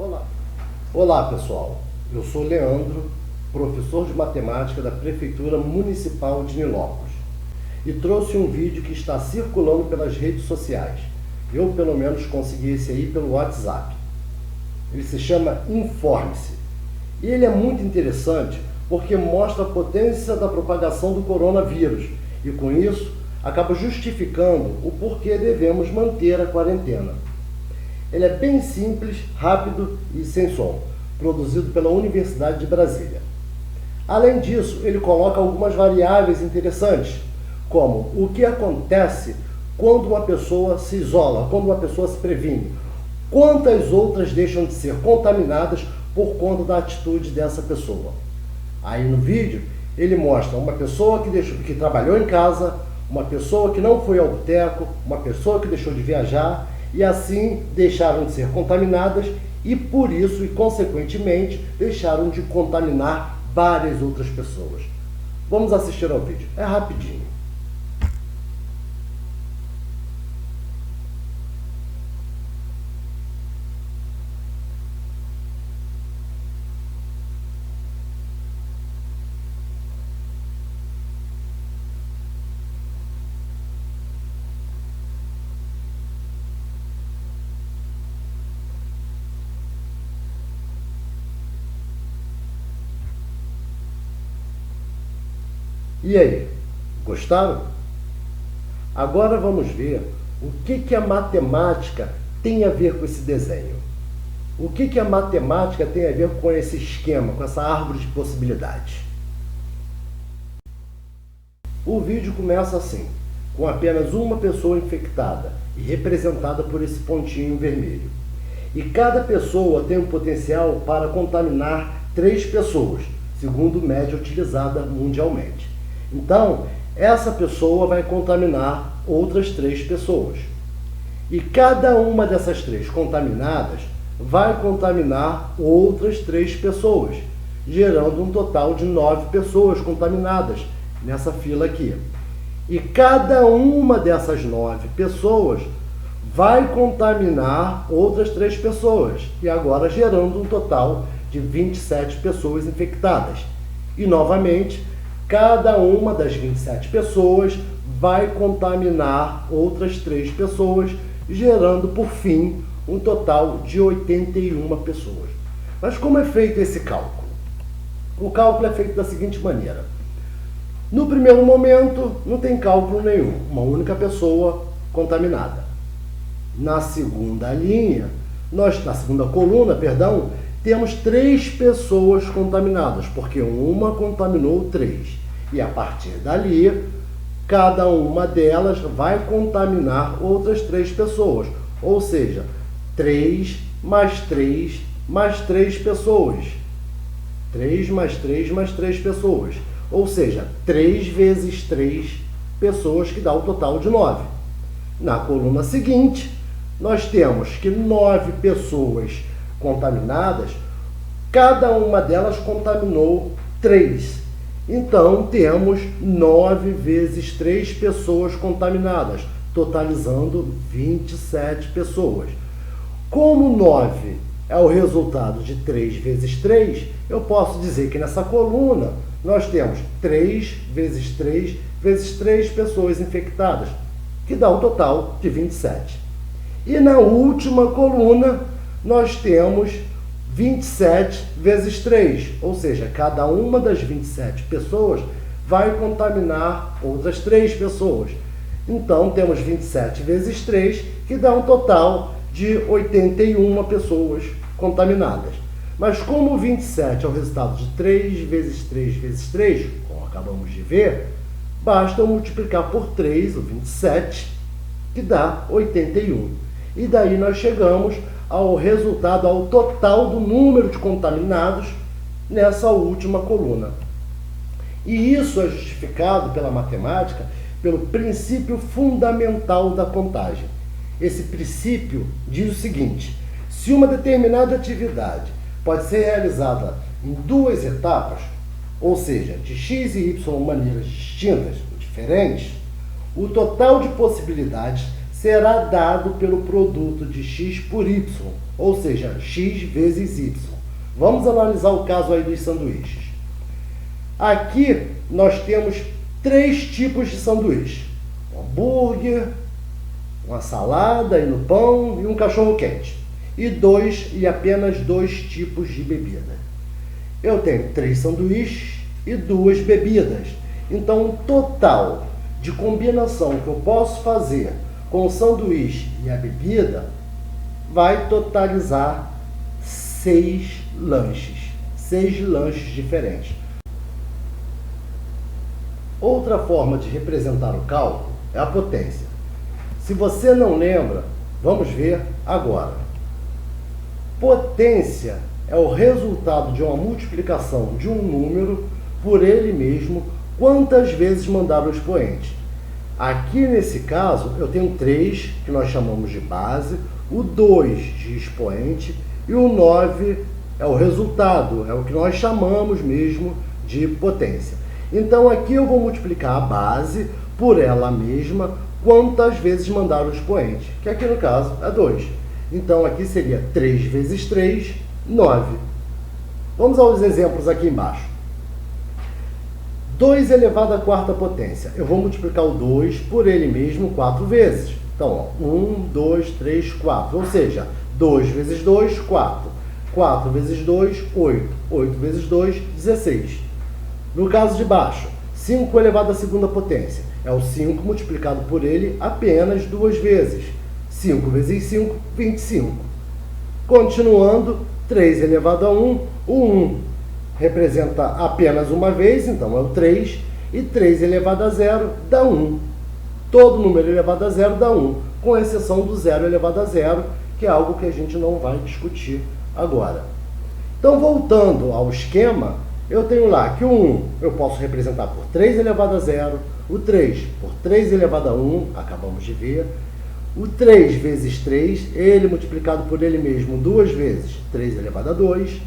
Olá. Olá, pessoal. Eu sou Leandro, professor de matemática da Prefeitura Municipal de Nilópolis, e trouxe um vídeo que está circulando pelas redes sociais. Eu, pelo menos, consegui esse aí pelo WhatsApp. Ele se chama Informe-se. E ele é muito interessante porque mostra a potência da propagação do coronavírus e, com isso, acaba justificando o porquê devemos manter a quarentena. Ele é bem simples, rápido e sem som, produzido pela Universidade de Brasília. Além disso, ele coloca algumas variáveis interessantes, como o que acontece quando uma pessoa se isola, quando uma pessoa se previne, quantas outras deixam de ser contaminadas por conta da atitude dessa pessoa. Aí no vídeo ele mostra uma pessoa que trabalhou em casa, uma pessoa que não foi ao boteco, uma pessoa que deixou de viajar e assim deixaram de ser contaminadas e por isso e consequentemente deixaram de contaminar várias outras pessoas. Vamos assistir ao vídeo, é rapidinho. E aí, gostaram? Agora vamos ver o que a matemática tem a ver com esse desenho. O que a matemática tem a ver com esse esquema, com essa árvore de possibilidades. O vídeo começa assim, com apenas uma pessoa infectada e representada por esse pontinho vermelho. E cada pessoa tem um potencial para contaminar 3 pessoas, segundo média utilizada mundialmente. Então, essa pessoa vai contaminar outras 3 pessoas. E cada uma dessas 3 contaminadas vai contaminar outras 3 pessoas, gerando um total de 9 pessoas contaminadas nessa fila aqui. E cada uma dessas 9 pessoas vai contaminar outras 3 pessoas, e agora gerando um total de 27 pessoas infectadas. E novamente, cada uma das 27 pessoas vai contaminar outras 3 pessoas, gerando, por fim, um total de 81 pessoas. Mas como é feito esse cálculo? O cálculo é feito da seguinte maneira. No primeiro momento, não tem cálculo nenhum, uma única pessoa contaminada. Na segunda coluna, temos 3 pessoas contaminadas, porque uma contaminou 3. E a partir dali, cada uma delas vai contaminar outras 3 pessoas. Ou seja, 3 mais 3 mais 3 pessoas. 3 mais 3 mais 3 pessoas. Ou seja, 3 vezes 3 pessoas, que dá o total de 9. Na coluna seguinte, nós temos que 9 pessoas contaminadas, cada uma delas contaminou 3. Então, temos 9 vezes 3 pessoas contaminadas, totalizando 27 pessoas. Como 9 é o resultado de 3 vezes 3, eu posso dizer que nessa coluna nós temos 3 vezes 3 vezes 3 pessoas infectadas, que dá um total de 27. E na última coluna nós temos 27 vezes 3, ou seja, cada uma das 27 pessoas vai contaminar outras 3 pessoas. Então, temos 27 vezes 3, que dá um total de 81 pessoas contaminadas. Mas como 27 é o resultado de 3 vezes 3 vezes 3, como acabamos de ver, basta multiplicar por 3, o 27, que dá 81. E daí nós chegamos ao resultado, ao total do número de contaminados nessa última coluna. E isso é justificado pela matemática, pelo princípio fundamental da contagem. Esse princípio diz o seguinte: se uma determinada atividade pode ser realizada em 2 etapas, ou seja, de x e y maneiras distintas, diferentes, o total de possibilidades será dado pelo produto de x por y, ou seja, x vezes y. Vamos analisar o caso aí dos sanduíches. Aqui nós temos 3 tipos de sanduíche: um hambúrguer, uma salada aí no pão e um cachorro quente. E apenas 2 tipos de bebida. Eu tenho 3 sanduíches e 2 bebidas. Então o total de combinação que eu posso fazer com o sanduíche e a bebida vai totalizar 6 lanches. 6 lanches diferentes. Outra forma de representar o cálculo é a potência. Se você não lembra, vamos ver agora. Potência é o resultado de uma multiplicação de um número por ele mesmo quantas vezes mandar o expoente. Aqui nesse caso eu tenho 3 que nós chamamos de base, o 2 de expoente e o 9 é o resultado, é o que nós chamamos mesmo de potência. Então aqui eu vou multiplicar a base por ela mesma quantas vezes mandar o expoente, que aqui no caso é 2. Então aqui seria 3 vezes 3, 9. Vamos aos exemplos aqui embaixo. 2 elevado à quarta potência. Eu vou multiplicar o 2 por ele mesmo 4 vezes. Então, 1, 2, 3, 4. Ou seja, 2 vezes 2, 4. 4 vezes 2, 8. 8 vezes 2, 16. No caso de baixo, 5 elevado à segunda potência. É o 5 multiplicado por ele apenas 2 vezes. 5 vezes 5, 25. Continuando, 3 elevado a 1, o 1 representa apenas uma vez, então é o 3, e 3 elevado a 0 dá 1. Todo número elevado a 0 dá 1, com exceção do 0 elevado a 0, que é algo que a gente não vai discutir agora. Então, voltando ao esquema, eu tenho lá que o 1 eu posso representar por 3 elevado a 0, o 3 por 3 elevado a 1, acabamos de ver, o 3 vezes 3, ele multiplicado por ele mesmo 2 vezes, 3 elevado a 2,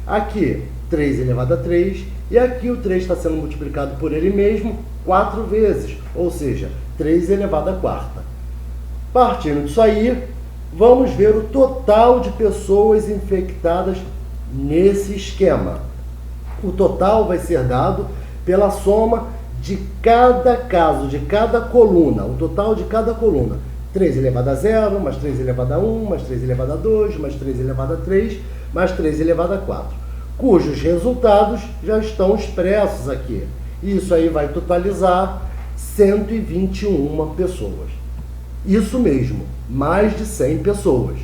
aqui 3 elevado a 3, e aqui o 3 está sendo multiplicado por ele mesmo 4 vezes, ou seja, 3 elevado a quarta. Partindo disso aí, vamos ver o total de pessoas infectadas nesse esquema. O total vai ser dado pela soma de cada caso, de cada coluna, o total de cada coluna. 3 elevado a 0, mais 3 elevado a 1, mais 3 elevado a 2, mais 3 elevado a 3, mais 3 elevado a 4, cujos resultados já estão expressos aqui. Isso aí vai totalizar 121 pessoas. Isso mesmo, mais de 100 pessoas.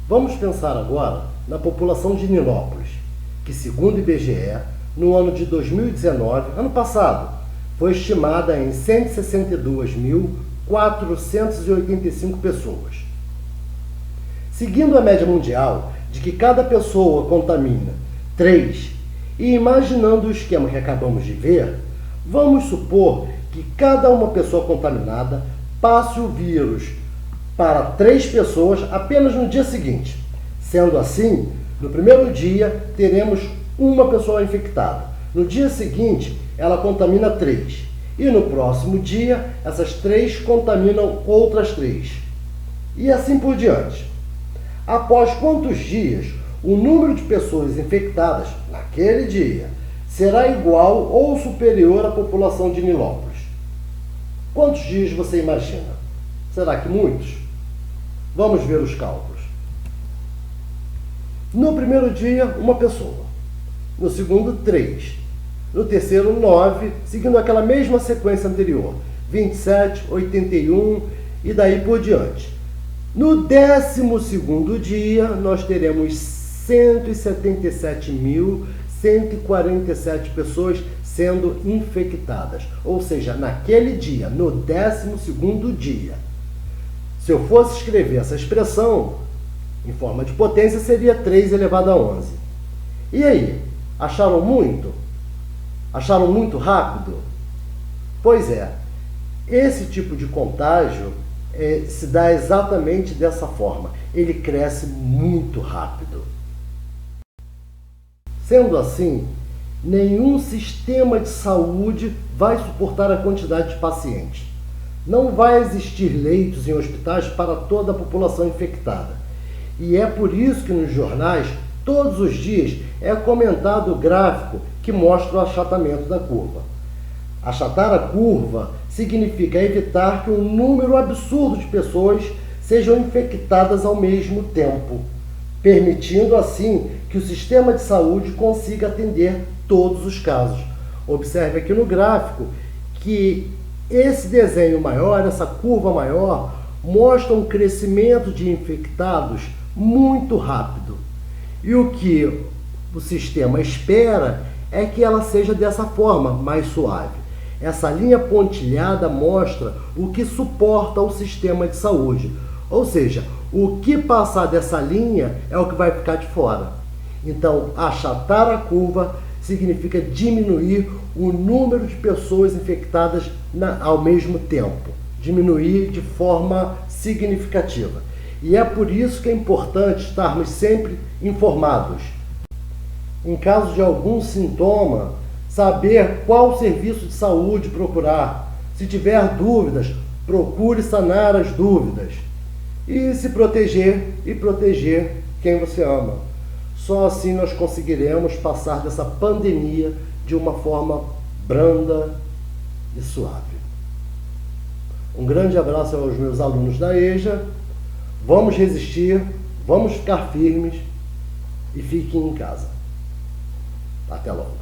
Vamos pensar agora na população de Nilópolis, que segundo o IBGE, no ano de 2019, ano passado, foi estimada em 162.485 pessoas. Seguindo a média mundial de que cada pessoa contamina 3, e imaginando o esquema que acabamos de ver, vamos supor que cada uma pessoa contaminada passe o vírus para 3 pessoas apenas no dia seguinte. Sendo assim, no primeiro dia teremos uma pessoa infectada. No dia seguinte, ela contamina 3. E no próximo dia, essas 3 contaminam outras 3. E assim por diante. Após quantos dias, o número de pessoas infectadas naquele dia será igual ou superior à população de Nilópolis? Quantos dias você imagina? Será que muitos? Vamos ver os cálculos. No primeiro dia, uma pessoa. No segundo, 3. No terceiro, 9, seguindo aquela mesma sequência anterior. 27, 81 e daí por diante. No 12º dia, nós teremos 177.147 pessoas sendo infectadas. Ou seja, naquele dia, no 12º dia. Se eu fosse escrever essa expressão em forma de potência, seria 3 elevado a 11. E aí, acharam muito? Acharam muito rápido? Pois é, esse tipo de contágio se dá exatamente dessa forma. Ele cresce muito rápido. Sendo assim, nenhum sistema de saúde vai suportar a quantidade de pacientes. Não vai existir leitos em hospitais para toda a população infectada. E é por isso que nos jornais, todos os dias, é comentado o gráfico que mostra o achatamento da curva. Achatar a curva significa evitar que um número absurdo de pessoas sejam infectadas ao mesmo tempo, permitindo assim que o sistema de saúde consiga atender todos os casos. Observe aqui no gráfico que esse desenho maior, essa curva maior, mostra um crescimento de infectados muito rápido. E o que o sistema espera é que ela seja dessa forma, mais suave. Essa linha pontilhada mostra o que suporta o sistema de saúde. Ou seja, o que passar dessa linha é o que vai ficar de fora. Então, achatar a curva significa diminuir o número de pessoas infectadas ao mesmo tempo. Diminuir de forma significativa. E é por isso que é importante estarmos sempre informados. Em caso de algum sintoma, saber qual serviço de saúde procurar. Se tiver dúvidas, procure sanar as dúvidas. E se proteger e proteger quem você ama. Só assim nós conseguiremos passar dessa pandemia de uma forma branda e suave. Um grande abraço aos meus alunos da EJA. Vamos resistir, vamos ficar firmes e fiquem em casa. Até logo.